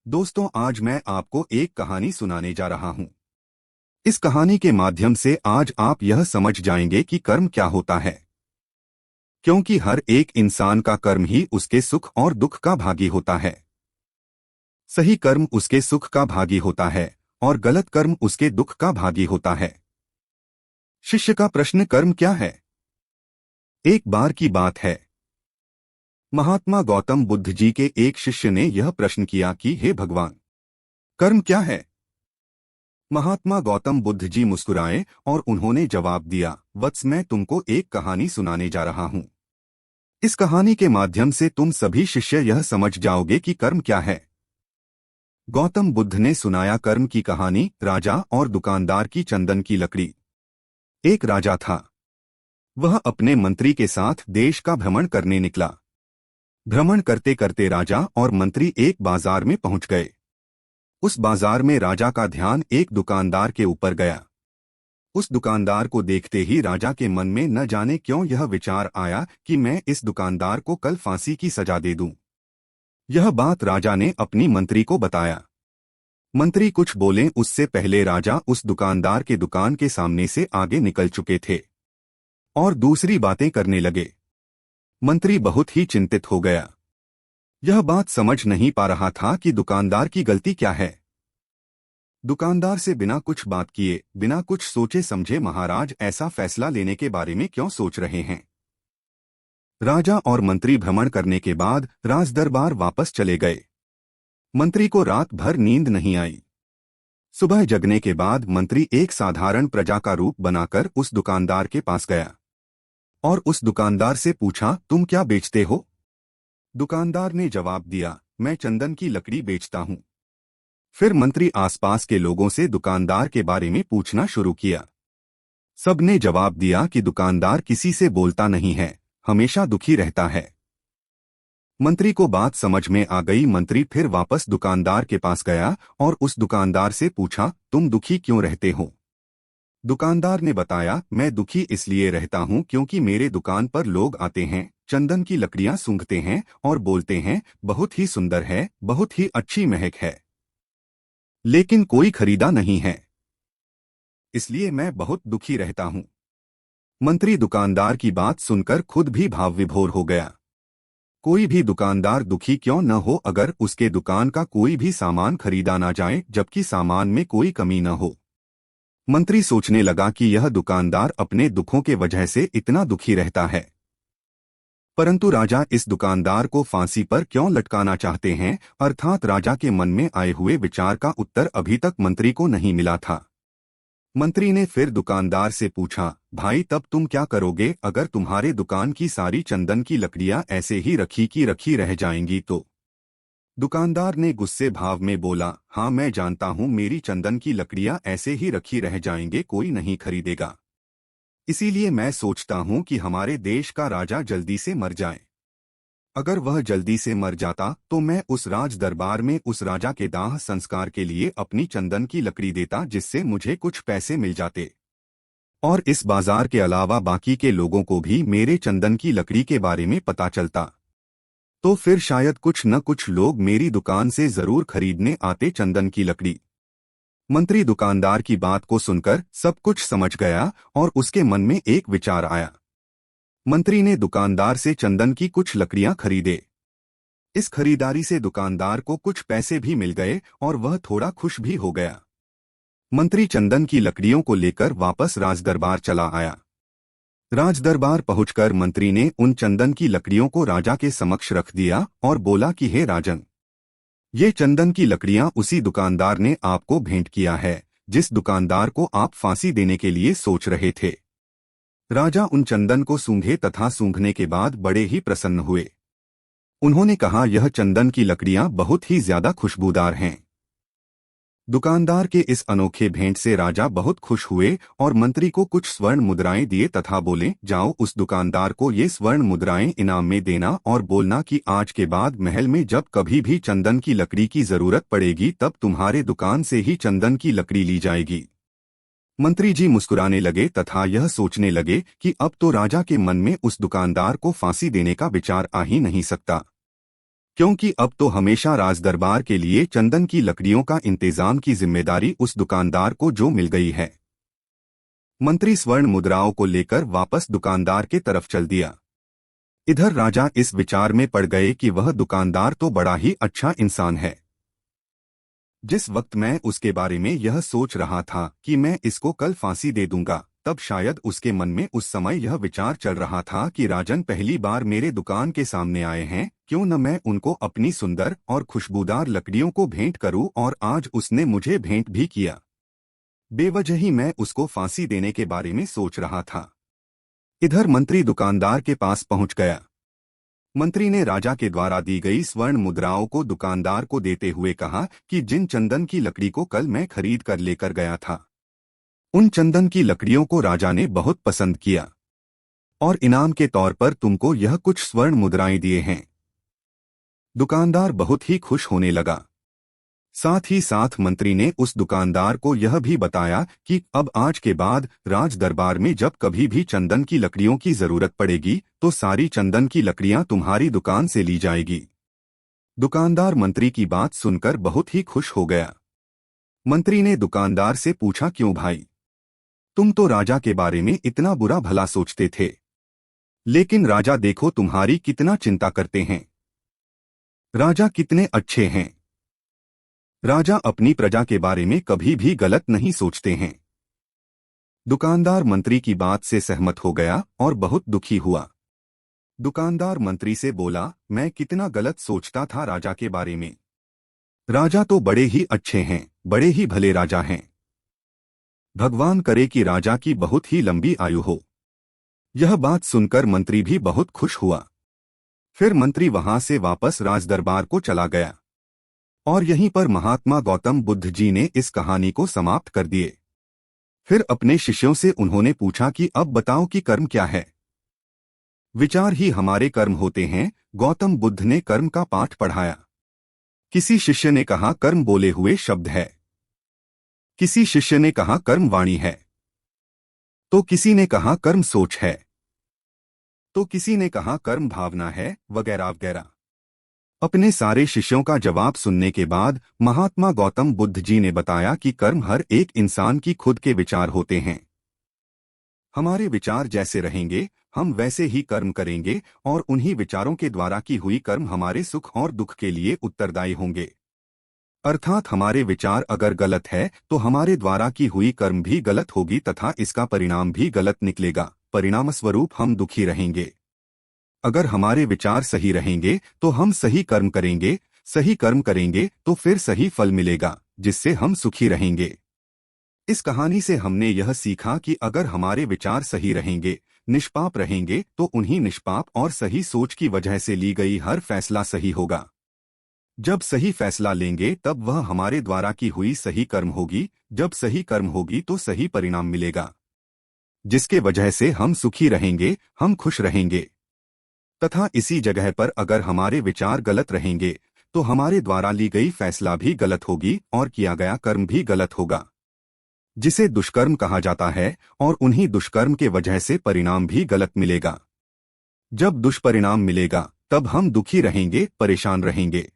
दोस्तों, आज मैं आपको एक कहानी सुनाने जा रहा हूं। इस कहानी के माध्यम से आज आप यह समझ जाएंगे कि कर्म क्या होता है, क्योंकि हर एक इंसान का कर्म ही उसके सुख और दुख का भागी होता है। सही कर्म उसके सुख का भागी होता है और गलत कर्म उसके दुख का भागी होता है। शिष्य का प्रश्न, कर्म क्या है? एक बार की बात है, महात्मा गौतम बुद्ध जी के एक शिष्य ने यह प्रश्न किया कि हे भगवान, कर्म क्या है? महात्मा गौतम बुद्ध जी मुस्कुराए और उन्होंने जवाब दिया, वत्स, मैं तुमको एक कहानी सुनाने जा रहा हूं। इस कहानी के माध्यम से तुम सभी शिष्य यह समझ जाओगे कि कर्म क्या है। गौतम बुद्ध ने सुनाया कर्म की कहानी, राजा और दुकानदार की चंदन की लकड़ी। एक राजा था। वह अपने मंत्री के साथ देश का भ्रमण करने निकला। भ्रमण करते करते राजा और मंत्री एक बाजार में पहुंच गए। उस बाजार में राजा का ध्यान एक दुकानदार के ऊपर गया। उस दुकानदार को देखते ही राजा के मन में न जाने क्यों यह विचार आया कि मैं इस दुकानदार को कल फांसी की सजा दे दूं। यह बात राजा ने अपनी मंत्री को बताया। मंत्री कुछ बोले उससे पहले राजा उस दुकानदार के दुकान के सामने से आगे निकल चुके थे और दूसरी बातें करने लगे। मंत्री बहुत ही चिंतित हो गया। यह बात समझ नहीं पा रहा था कि दुकानदार की गलती क्या है। दुकानदार से बिना कुछ बात किए, बिना कुछ सोचे समझे महाराज ऐसा फैसला लेने के बारे में क्यों सोच रहे हैं? राजा और मंत्री भ्रमण करने के बाद राजदरबार वापस चले गए। मंत्री को रात भर नींद नहीं आई। सुबह जगने के बाद मंत्री एक साधारण प्रजा का रूप बनाकर उस दुकानदार के पास गया और उस दुकानदार से पूछा, तुम क्या बेचते हो? दुकानदार ने जवाब दिया, मैं चंदन की लकड़ी बेचता हूं। फिर मंत्री आसपास के लोगों से दुकानदार के बारे में पूछना शुरू किया। सबने जवाब दिया कि दुकानदार किसी से बोलता नहीं है, हमेशा दुखी रहता है। मंत्री को बात समझ में आ गई। मंत्री फिर वापस दुकानदार के पास गया और उस दुकानदार से पूछा, तुम दुखी क्यों रहते हो? दुकानदार ने बताया, मैं दुखी इसलिए रहता हूं क्योंकि मेरे दुकान पर लोग आते हैं, चंदन की लकड़ियां सूंघते हैं और बोलते हैं, बहुत ही सुंदर है, बहुत ही अच्छी महक है, लेकिन कोई खरीदा नहीं है, इसलिए मैं बहुत दुखी रहता हूं। मंत्री दुकानदार की बात सुनकर खुद भी भाव विभोर हो गया। कोई भी दुकानदार दुखी क्यों न हो अगर उसके दुकान का कोई भी सामान खरीदा ना जाए जबकि सामान में कोई कमी न हो। मंत्री सोचने लगा कि यह दुकानदार अपने दुखों के वजह से इतना दुखी रहता है, परंतु राजा इस दुकानदार को फांसी पर क्यों लटकाना चाहते हैं, अर्थात राजा के मन में आए हुए विचार का उत्तर अभी तक मंत्री को नहीं मिला था। मंत्री ने फिर दुकानदार से पूछा, भाई, तब तुम क्या करोगे अगर तुम्हारे दुकान की सारी चंदन की लकड़ियां ऐसे ही रखी की रखी रह जाएंगी तो? दुकानदार ने गुस्से भाव में बोला, हाँ, मैं जानता हूं मेरी चंदन की लकड़ियां ऐसे ही रखी रह जाएंगे, कोई नहीं खरीदेगा। इसीलिए मैं सोचता हूं कि हमारे देश का राजा जल्दी से मर जाए। अगर वह जल्दी से मर जाता तो मैं उस राज दरबार में उस राजा के दाह संस्कार के लिए अपनी चंदन की लकड़ी देता, जिससे मुझे कुछ पैसे मिल जाते और इस बाजार के अलावा बाकी के लोगों को भी मेरे चंदन की लकड़ी के बारे में पता चलता। तो फिर शायद कुछ न कुछ लोग मेरी दुकान से जरूर खरीदने आते चंदन की लकड़ी। मंत्री दुकानदार की बात को सुनकर सब कुछ समझ गया और उसके मन में एक विचार आया। मंत्री ने दुकानदार से चंदन की कुछ लकड़ियां खरीदे। इस खरीदारी से दुकानदार को कुछ पैसे भी मिल गए और वह थोड़ा खुश भी हो गया। मंत्री चंदन की लकड़ियों को लेकर वापस राजदरबार चला आया। राजदरबार पहुंचकर मंत्री ने उन चंदन की लकड़ियों को राजा के समक्ष रख दिया और बोला कि हे राजन, ये चंदन की लकड़ियां उसी दुकानदार ने आपको भेंट किया है जिस दुकानदार को आप फांसी देने के लिए सोच रहे थे। राजा उन चंदन को सूंघे तथा सूंघने के बाद बड़े ही प्रसन्न हुए। उन्होंने कहा, यह चंदन की लकड़ियां बहुत ही ज्यादा खुशबूदार हैं। दुकानदार के इस अनोखे भेंट से राजा बहुत खुश हुए और मंत्री को कुछ स्वर्ण मुद्राएं दिए तथा बोले, जाओ उस दुकानदार को ये स्वर्ण मुद्राएं इनाम में देना और बोलना कि आज के बाद महल में जब कभी भी चंदन की लकड़ी की जरूरत पड़ेगी तब तुम्हारे दुकान से ही चंदन की लकड़ी ली जाएगी। मंत्री जी मुस्कुराने लगे तथा यह सोचने लगे कि अब तो राजा के मन में उस दुकानदार को फांसी देने का विचार आ ही नहीं सकता। क्योंकि अब तो हमेशा राजदरबार के लिए चंदन की लकड़ियों का इंतजाम की जिम्मेदारी उस दुकानदार को जो मिल गई है। मंत्री स्वर्ण मुद्राओं को लेकर वापस दुकानदार के तरफ चल दिया। इधर राजा इस विचार में पड़ गए कि वह दुकानदार तो बड़ा ही अच्छा इंसान है। जिस वक्त मैं उसके बारे में यह सोच रहा था कि मैं इसको कल फांसी दे दूंगा, तब शायद उसके मन में उस समय यह विचार चल रहा था कि राजन पहली बार मेरे दुकान के सामने आए हैं, क्यों न मैं उनको अपनी सुंदर और खुशबूदार लकड़ियों को भेंट करूं, और आज उसने मुझे भेंट भी किया। बेवजह ही मैं उसको फांसी देने के बारे में सोच रहा था। इधर मंत्री दुकानदार के पास पहुंच गया। मंत्री ने राजा के द्वारा दी गई स्वर्ण मुद्राओं को दुकानदार को देते हुए कहा कि जिन चंदन की लकड़ी को कल मैं खरीद कर लेकर गया था, उन चंदन की लकड़ियों को राजा ने बहुत पसंद किया और इनाम के तौर पर तुमको यह कुछ स्वर्ण मुद्राएं दिए हैं। दुकानदार बहुत ही खुश होने लगा। साथ ही साथ मंत्री ने उस दुकानदार को यह भी बताया कि अब आज के बाद राज दरबार में जब कभी भी चंदन की लकड़ियों की जरूरत पड़ेगी तो सारी चंदन की लकड़ियां तुम्हारी दुकान से ली जाएगी। दुकानदार मंत्री की बात सुनकर बहुत ही खुश हो गया। मंत्री ने दुकानदार से पूछा, क्यों भाई, तुम तो राजा के बारे में इतना बुरा भला सोचते थे, लेकिन राजा देखो तुम्हारी कितना चिंता करते हैं। राजा कितने अच्छे हैं। राजा अपनी प्रजा के बारे में कभी भी गलत नहीं सोचते हैं। दुकानदार मंत्री की बात से सहमत हो गया और बहुत दुखी हुआ। दुकानदार मंत्री से बोला, मैं कितना गलत सोचता था राजा के बारे में। राजा तो बड़े ही अच्छे हैं, बड़े ही भले राजा हैं। भगवान करे कि राजा की बहुत ही लंबी आयु हो। यह बात सुनकर मंत्री भी बहुत खुश हुआ। फिर मंत्री वहां से वापस राजदरबार को चला गया और यहीं पर महात्मा गौतम बुद्ध जी ने इस कहानी को समाप्त कर दिए। फिर अपने शिष्यों से उन्होंने पूछा कि अब बताओ कि कर्म क्या है। विचार ही हमारे कर्म होते हैं, गौतम बुद्ध ने कर्म का पाठ पढ़ाया। किसी शिष्य ने कहा कर्म बोले हुए शब्द है, किसी शिष्य ने कहा कर्म वाणी है, तो किसी ने कहा कर्म सोच है, तो किसी ने कहा कर्म भावना है, वगैरह वगैरह। अपने सारे शिष्यों का जवाब सुनने के बाद महात्मा गौतम बुद्ध जी ने बताया कि कर्म हर एक इंसान की खुद के विचार होते हैं। हमारे विचार जैसे रहेंगे हम वैसे ही कर्म करेंगे और उन्हीं विचारों के द्वारा की हुई कर्म हमारे सुख और दुख के लिए उत्तरदायी होंगे। अर्थात हमारे विचार अगर गलत है तो हमारे द्वारा की हुई कर्म भी गलत होगी तथा इसका परिणाम भी गलत निकलेगा। परिणामस्वरूप हम दुखी रहेंगे। अगर हमारे विचार सही रहेंगे तो हम सही कर्म करेंगे तो फिर सही फल मिलेगा, जिससे हम सुखी रहेंगे। इस कहानी से हमने यह सीखा कि अगर हमारे विचार सही रहेंगे, निष्पाप रहेंगे, तो उन्हीं निष्पाप और सही सोच की वजह से ली गई हर फैसला सही होगा। जब सही फैसला लेंगे तब वह हमारे द्वारा की हुई सही कर्म होगी। जब सही कर्म होगी तो सही परिणाम मिलेगा, जिसके वजह से हम सुखी रहेंगे, हम खुश रहेंगे। तथा इसी जगह पर अगर हमारे विचार गलत रहेंगे तो हमारे द्वारा ली गई फैसला भी गलत होगी और किया गया कर्म भी गलत होगा, जिसे दुष्कर्म कहा जाता है, और उन्हीं दुष्कर्म के वजह से परिणाम भी गलत मिलेगा। जब दुष्परिणाम मिलेगा तब हम दुखी रहेंगे, परेशान रहेंगे।